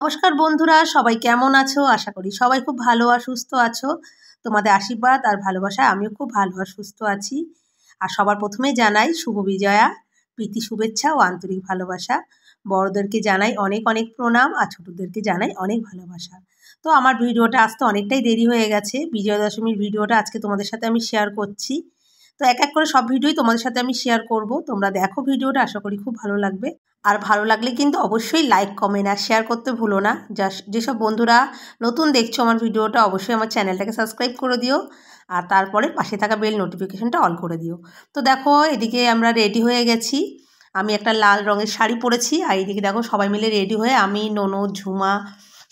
নমস্কার বন্ধুরা, সবাই কেমন আছো? আশা করি সবাই খুব ভালো আর সুস্থ আছো। তোমাদের আশীর্বাদ আর ভালোবাসায় আমিও খুব ভালো আর সুস্থ আছি। আর সবার প্রথমে জানাই শুভ বিজয়া, প্রীতি শুভেচ্ছা ও আন্তরিক ভালোবাসা। বড়দেরকে জানাই অনেক অনেক প্রণাম আর ছোটদেরকে জানাই অনেক ভালোবাসা। তো আমার ভিডিওটা আসতে অনেকটাই দেরি হয়ে গেছে। বিজয়া দশমীর ভিডিওটা আজকে তোমাদের সাথে আমি শেয়ার করছি। তো এক এক করে সব ভিডিওই তোমাদের সাথে আমি শেয়ার করব। তোমরা দেখো ভিডিওটা, আশা করি খুব ভালো লাগবে। আর ভালো লাগলে কিন্তু অবশ্যই লাইক, কমেন্ট আর শেয়ার করতে ভুলো না। যেসব বন্ধুরা নতুন দেখছো আমার ভিডিওটা, অবশ্যই আমার চ্যানেলটাকে সাবস্ক্রাইব করে দিও। আর তারপরে পাশে থাকা বেল নোটিফিকেশনটা অল করে দিও। তো দেখো, এদিকে আমরা রেডি হয়ে গেছি। আমি একটা লাল রঙের শাড়ি পরেছি, আর এদিকে দেখো সবাই মিলে রেডি হয়ে আমি, ননদ, ঝুমা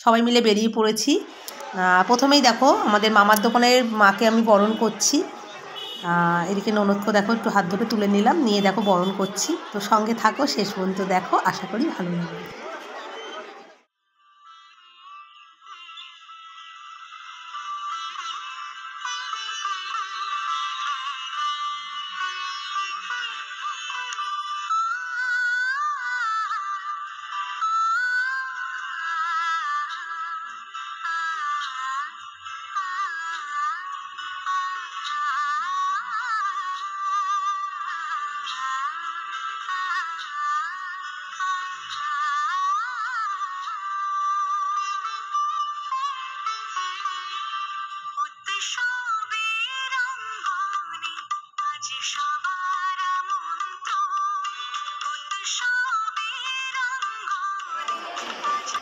সবাই মিলে বেরিয়ে পড়েছি। প্রথমেই দেখো আমাদের মামার দোকানের মাকে আমি বরণ করছি। এদিকে ননদকে দেখো একটু হাত ধরে তুলে নিলাম, নিয়ে দেখো বরণ করছি। তো সঙ্গে থাকো, শেষ পর্যন্ত দেখো, আশা করি ভালো লাগবে।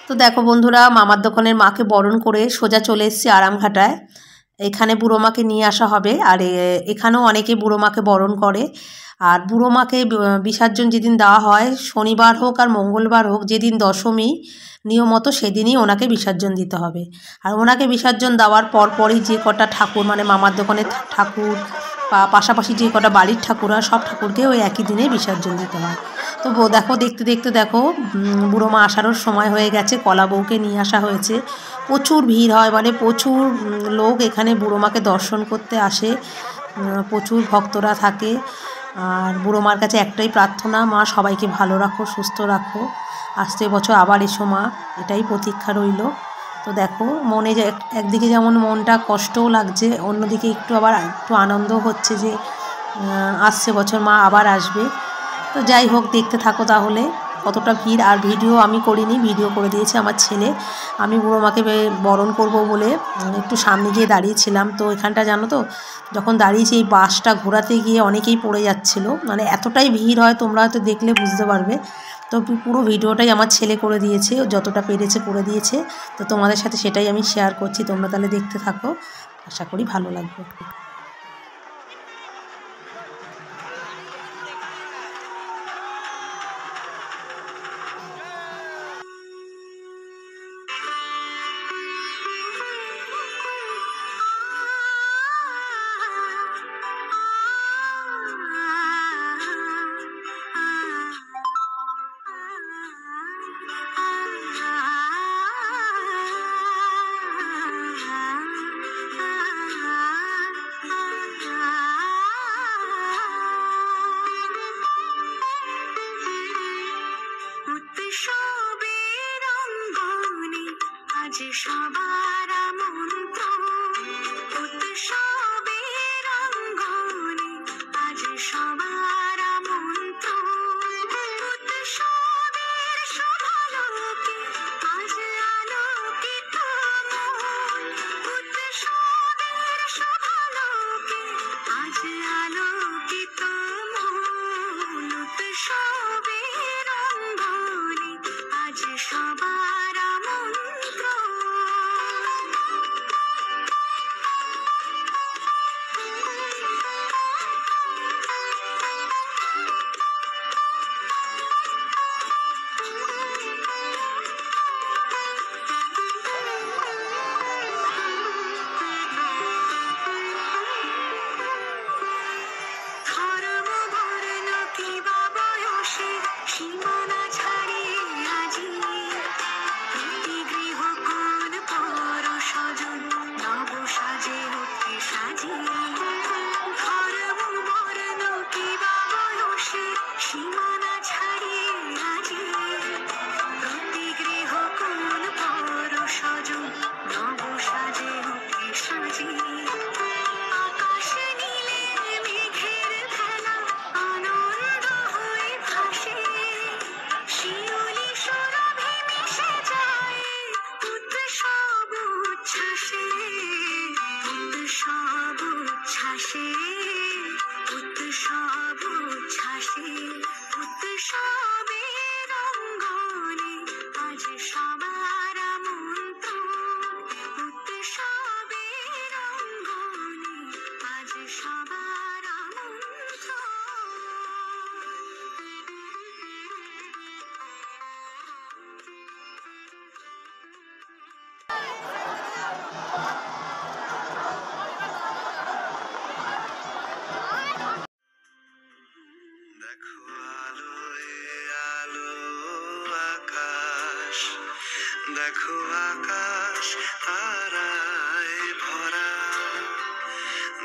তো দেখো বন্ধুরা, মামার দোকানের মাকে বরণ করে সোজা চলে এসেছি আরামঘাটায়। এখানে বুড়ো মাকে নিয়ে আসা হবে। আর এখানেও অনেকে বুড়ো মাকে বরণ করে। আর বুড়ো মাকে বিসর্জন যেদিন দেওয়া হয়, শনিবার হোক আর মঙ্গলবার হোক, যেদিন দশমী নিয়মত সেদিনই ওনাকে বিসর্জন দিতে হবে। আর ওনাকে বিসর্জন দেওয়ার পরপরই যে কটা ঠাকুর, মানে মামার দোকানের ঠাকুর বা পাশাপাশি যে কটা বাড়ির ঠাকুর হয়, সব ঠাকুরকে ওই একই দিনে বিসর্জন দিতে হয়। তো দেখো, দেখতে দেখতে দেখো বুড়ো মা আসারও সময় হয়ে গেছে। কলা বউকে নিয়ে আসা হয়েছে। প্রচুর ভিড় হয়, মানে প্রচুর লোক এখানে বুড়ো মাকে দর্শন করতে আসে। প্রচুর ভক্তরা থাকে। আর বুড়ো মার কাছে একটাই প্রার্থনা, মা সবাইকে ভালো রাখো, সুস্থ রাখো, আসতে বছর আবার এসো মা, এটাই প্রতীক্ষা রইল। তো দেখো, মনে যে একদিকে যেমন মনটা কষ্টও লাগছে, অন্যদিকে একটু আনন্দ হচ্ছে যে আসছে বছর মা আবার আসবে। তো যাই হোক, দেখতে থাকো তাহলে কতটা ভিড়। আর ভিডিও আমি করিনি, ভিডিও করে দিয়েছে আমার ছেলে। আমি বুড়ো মাকে বরণ করব বলে একটু সামনে গিয়ে দাঁড়িয়েছিলাম। তো এখানটা জানো তো, যখন দাঁড়িয়েছি এই বাসটা ঘোরাতে গিয়ে অনেকেই পড়ে যাচ্ছিলো, মানে এতটাই ভিড় হয়, তোমরা হয়তো দেখলে বুঝতে পারবে। তো পুরো ভিডিওটাই আমার ছেলে করে দিয়েছে, যতটা পেরেছে করে দিয়েছে। তো তোমাদের সাথে সেটাই আমি শেয়ার করছি, তোমরা তাহলে দেখতে থাকো, আশা করি ভালো লাগবে। সবার মন্ত্র উৎসবের অঙ্গনে, আজ সবার মন্ত্র উৎসবের শুভালোকে, আজ আলোকিত মন, উৎসবের শুভালোকে, আজ আলোকিত মন, উৎসবের অঙ্গনে, আজ সবার মন্ত্র। দেখো আকাশ তারায় ভরা,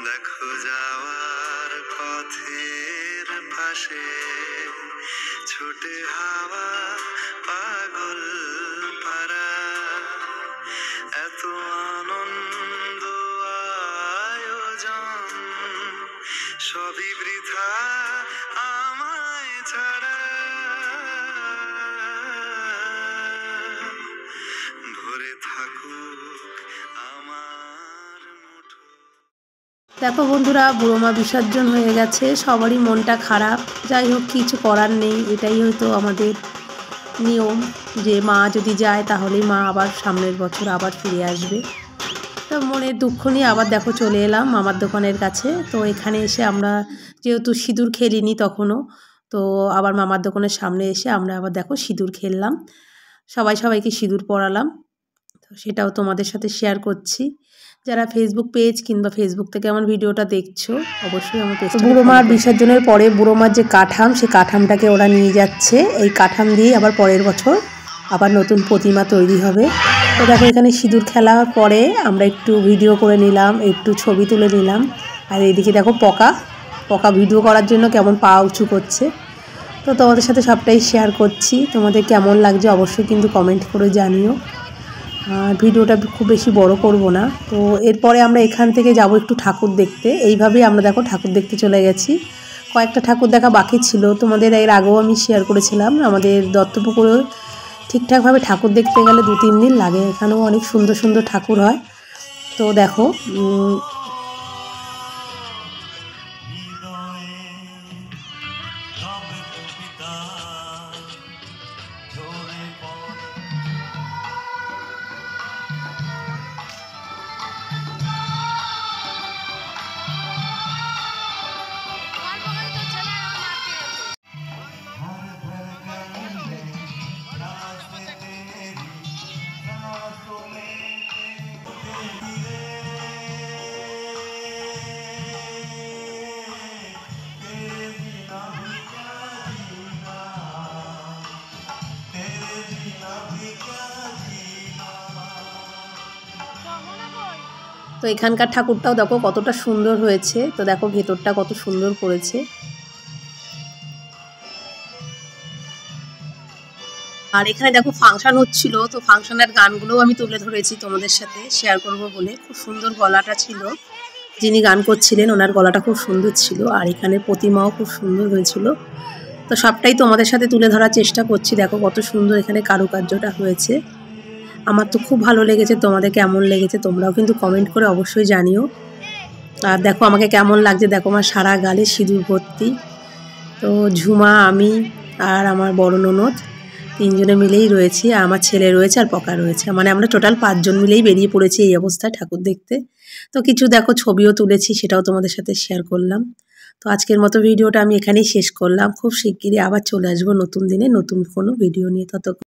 দেখো যাওয়ার পথের পাশে ছুটে হাওয়া পাগল পারা, এত আনন্দ আয়োজন সবই বৃথা আমায় ছাড়া, ভরে থাকুক আমার মুঠো। দেখো বন্ধুরা, বুড়ো মা বিসর্জন হয়ে গেছে, সবারই মনটা খারাপ। যাই হোক, কিছু করার নেই, এটাই হয়তো আমাদের নিয়ম যে মা যদি যায় তাহলেই মা আবার সামনের বছর আবার ফিরে আসবে। তো মনের দুঃখ নিয়ে আবার দেখো চলে এলাম মামার দোকানের কাছে। তো এখানে এসে আমরা যেহেতু সিঁদুর খেলিনি তখনও, তো আবার মামার দোকানের সামনে এসে আমরা আবার দেখো সিঁদুর খেললাম, সবাইকে সিঁদুর পরালাম। তো সেটাও তোমাদের সাথে শেয়ার করছি। যারা ফেসবুক পেজ কিংবা ফেসবুক থেকে আমার ভিডিওটা দেখছো অবশ্যই আমার পেজটা। বুড়ো মার বিসর্জনের পরে বুড়ো মার যে কাঠাম, সেই কাঠামটাকে ওরা নিয়ে যাচ্ছে। এই কাঠাম দিয়ে আবার পরের বছর আবার নতুন প্রতিমা তৈরি হবে। তো দেখো এখানে সিঁদুর খেলার পরে আমরা একটু ভিডিও করে নিলাম, একটু ছবি তুলে নিলাম। আর এইদিকে দেখো পকা ভিডিও করার জন্য কেমন পা উঁচু করছে। তো তোমাদের সাথে সবটাই শেয়ার করছি, তোমাদের কেমন লাগছে অবশ্যই কিন্তু কমেন্ট করে জানিও। আর ভিডিওটা খুব বেশি বড় করব না। তো এরপরে আমরা এখান থেকে যাব একটু ঠাকুর দেখতে। এইভাবেই আমরা দেখো ঠাকুর দেখতে চলে গেছি। কয়েকটা ঠাকুর দেখা বাকি ছিল, তোমাদের এর আগেও আমি শেয়ার করেছিলাম। আমাদের দত্তপুকুরে ঠিকঠাকভাবে ঠাকুর দেখতে গেলে 2-3 দিন লাগে। এখানেও অনেক সুন্দর সুন্দর ঠাকুর হয়। তো দেখো তো এখানকার ঠাকুরটাও দেখো কতটা সুন্দর হয়েছে। তো দেখো ভেতরটা কত সুন্দর করেছে। আর এখানে দেখো ফাংশন হচ্ছিল, তো ফাংশনের গানগুলোও আমি তুলে ধরেছি তোমাদের সাথে শেয়ার করব বলে। খুব সুন্দর গলাটা ছিল, যিনি গান করছিলেন ওনার গলাটা খুব সুন্দর ছিল। আর এখানে প্রতিমাও খুব সুন্দর হয়েছিল। তো সবটাই তোমাদের সাথে তুলে ধরার চেষ্টা করছি। দেখো কত সুন্দর এখানে কারুকার্যটা হয়েছে, আমার তো খুব ভালো লেগেছে। তোমাদের কেমন লেগেছে তোমরাও কিন্তু কমেন্ট করে অবশ্যই জানিও। আর দেখো আমাকে কেমন লাগছে, দেখো আমার সারা গালে সিঁদুর ভর্তি। তো ঝুমা, আমি আর আমার বড় ননদ 3 জনে মিলেই রয়েছি, আর আমার ছেলে রয়েছে আর পকা রয়েছে। মানে আমরা টোটাল 5 জন মিলেই বেরিয়ে পড়েছি এই অবস্থায় ঠাকুর দেখতে। তো কিছু দেখো ছবিও তুলেছি, সেটাও তোমাদের সাথে শেয়ার করলাম। তো আজকের মতো ভিডিওটা আমি এখানেই শেষ করলাম। খুব শিগগিরই আবার চলে আসবো নতুন দিনে নতুন কোনো ভিডিও নিয়ে। ততক্ষণ